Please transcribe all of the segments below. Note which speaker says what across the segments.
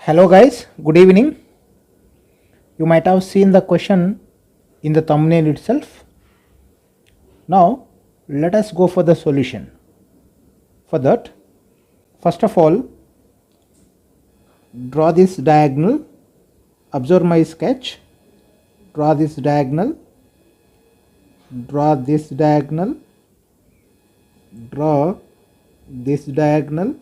Speaker 1: Hello guys, good evening. You might have seen the question in the thumbnail itself. Now let us go for the solution. For that, first of all, draw this diagonal, observe my sketch, draw this diagonal, draw this diagonal, draw this diagonal,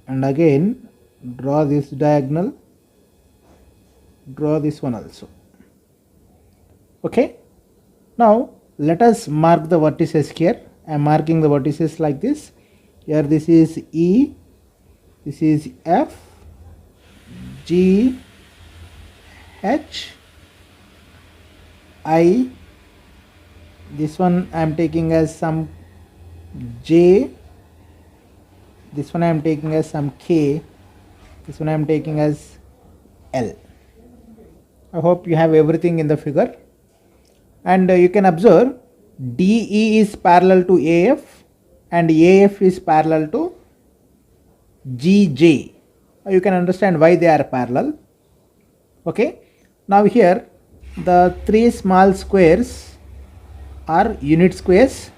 Speaker 1: and again draw this diagonal, draw this one also. Okay, now let us mark the vertices here. I am marking the vertices like this. Here this is E, this is F, G, H, I, this one I am taking as some J, this one I am taking as some K, this one I am taking as L. I hope you have everything in the figure. And you can observe DE is parallel to AF and AF is parallel to GJ. You can understand why they are parallel. Okay. Now here the three small squares are unit squares.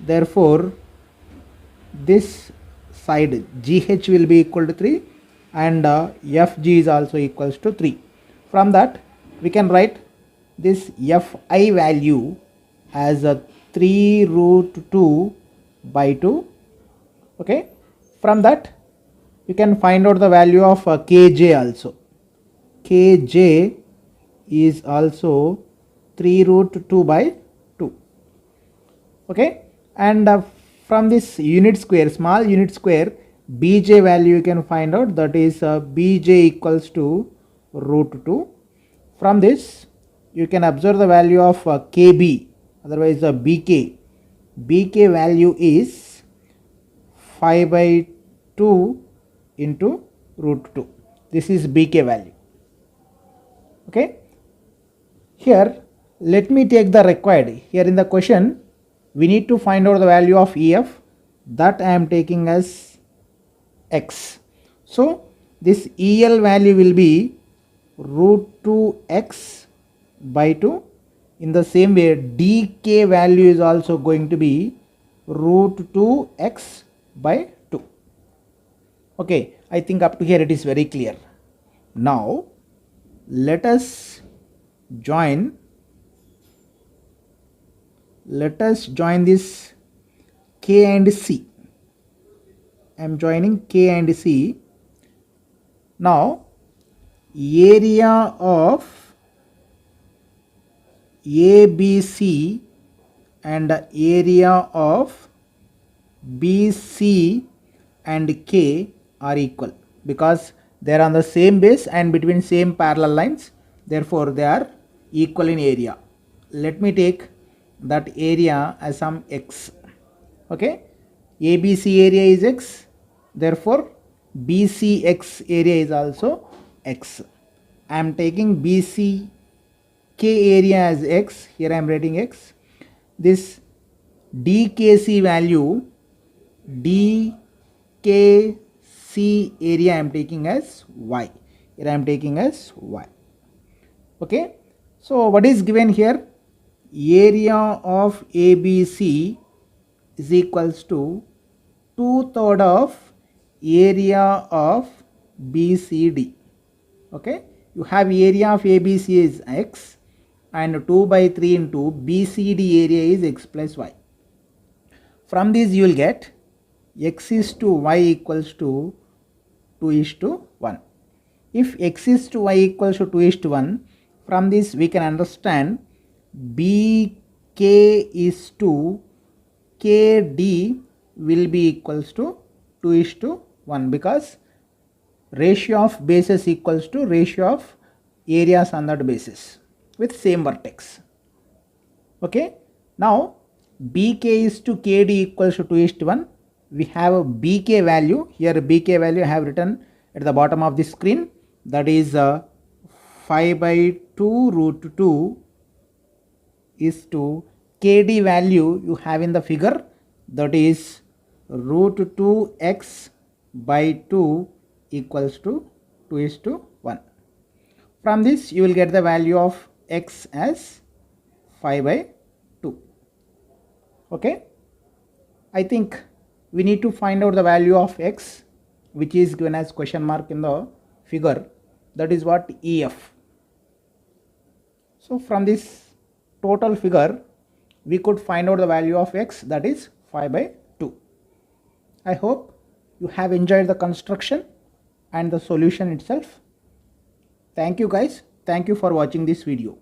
Speaker 1: Therefore, this side GH will be equal to 3 and FG is also equals to 3. From that we can write this Fi value as a 3 root 2 by 2. Okay. From that you can find out the value of Kj also. Kj is also 3 root 2 by 2. Okay. And from this unit square, small unit square, Bj value you can find out, that is Bj equals to root 2. From this you can observe the value of Kb, otherwise Bk. Bk value is 5 by 2 into root 2. This is Bk value. Okay. Here let me take the required. Here in the question we need to find out the value of EF, that I am taking as x. So this EL value will be root 2x by 2. In the same way dk value is also going to be root 2x by 2. Okay, I think up to here it is very clear. Now let us join this K and C. I am joining K and C. Now area of ABC and area of BC and K are equal because they are on the same base and between same parallel lines. Therefore they are equal in area. Let me take that area as some x. Okay, ABC area is x, therefore BCX area is also x. I am taking BCK area as x. Here I am writing x. This DKC value, DKC area I am taking as y. Here I am taking as y. Okay. So what is given here? Area of ABC is equals to 2/3 of area of BCD. Okay. You have area of ABC is x and 2 by 3 into BCD area is x plus y. From this you will get x is to y equals to 2:1. If x is to y equals to 2:1, from this we can understand BK is to KD will be equals to 2:1 because ratio of bases equals to ratio of areas on that basis with same vertex. Okay. Now BK is to KD equals to 2:1. We have a BK value. Here BK value I have written at the bottom of the screen, that is 5 by 2 root 2 is to KD value you have in the figure, that is root 2x by 2 equals to 2 is to 1. From this you will get the value of x as 5 by 2. Okay. I think we need to find out the value of x, which is given as question mark in the figure. That is what EF. So from this total figure we could find out the value of x, that is 5 by 2. I hope you have enjoyed the construction and the solution itself. Thank you guys. Thank you for watching this video.